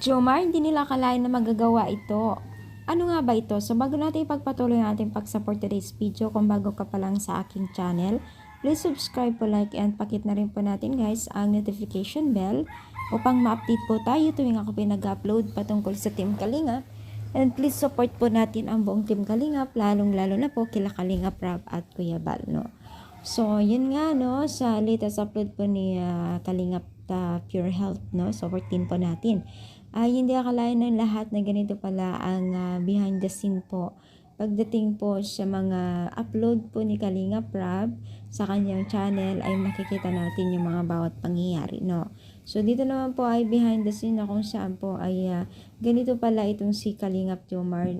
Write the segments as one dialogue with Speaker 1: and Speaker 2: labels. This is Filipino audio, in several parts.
Speaker 1: Jomar, hindi nila akalain na magagawa ito. Ano nga ba ito? So bago natin ipagpatuloy ang ating pag-support today's video, kung bago ka pa lang sa aking channel, please subscribe po, like, and pakit na rin po natin guys ang notification bell upang ma-update po tayo tuwing ako pinag-upload patungkol sa Team Kalingap. And please support po natin ang buong Team Kalingap, lalong-lalo na po kila Kalingap Rob at Kuya Bal, no? So, yun nga, no, sa latest upload po ni Kalingap Pure Health, no, so 14 po natin. Hindi akalain ng lahat na ganito pala ang behind the scene po. Pagdating po sa mga upload po ni Kalingap Rob sa kanyang channel ay makikita natin yung mga bawat pangyayari, no. So, dito naman po ay behind the scene na kung saan po ay ganito pala itong si Kalingap Jomar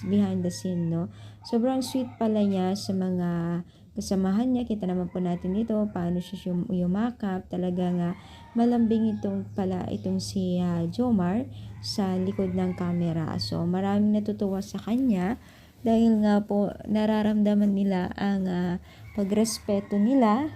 Speaker 1: behind the scene, no. Sobrang sweet pala niya sa mga kasamahan niya. Kita naman po natin dito paano siya yumakap. Talagang malambing itong si Jomar sa likod ng camera. So maraming natutuwa sa kanya dahil nga po nararamdaman nila ang pagrespeto niya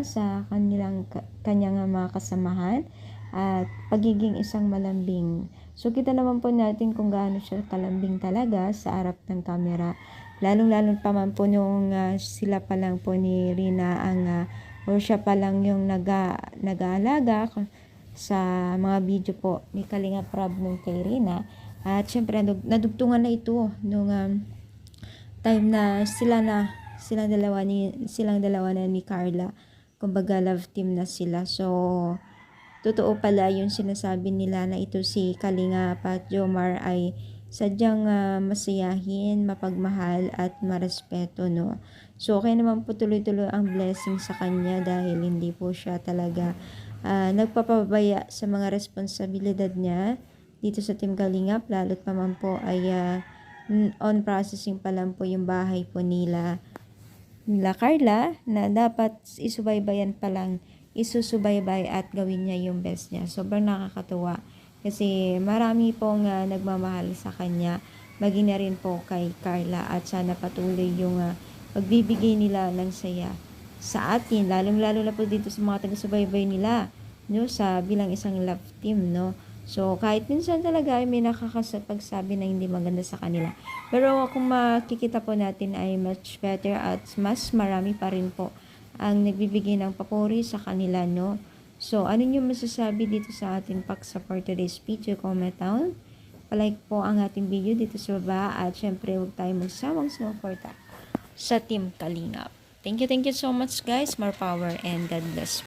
Speaker 1: sa kanyang mga kasamahan at pagiging isang malambing. So kita naman po natin kung gaano siya kalambing talaga sa harap ng camera. Lalong-lalo pa man po nung sila pa lang po ni Rina or siya pa lang yung nag-aalaga sa mga video po ni Kalingap Rob nung kay Rina. At syempre nadugtungan na ito nung time na silang dalawa na ni Carla. Kumbaga love team na sila. So totoo pala yung sinasabi nila na ito si Kalingap at Jomar ay sadyang masayahin, mapagmahal at marespeto, no. So okay naman po tuloy-tuloy ang blessing sa kanya dahil hindi po siya talaga nagpapabaya sa mga responsibilidad niya dito sa Team Kalingap, lalo't naman po ay on processing pa lang po yung bahay po nila Carla na dapat isubaybayan pa lang, isusubaybay at gawin niya yung best niya. Sobrang nakakatuwa kasi marami pong nagmamahal sa kanya, maging na rin po kay Carla, at sana patuloy yung pagbibigay nila ng saya sa atin, lalong-lalo na po dito sa mga taga-subaybay nila, no, sa bilang isang love team, no. So kahit minsan talaga ay may nakakapagsabi na hindi maganda sa kanila, pero kung makikita po natin ay much better at mas marami pa rin po ang nagbibigay ng papuri sa kanila, no. So, ano nyo masasabi dito sa ating pag-support today's video? Comment down. Palike po ang ating video dito sa baba. At syempre, huwag tayo magsamang sumuporta sa Team Kalingap. Thank you so much guys. More power and God bless.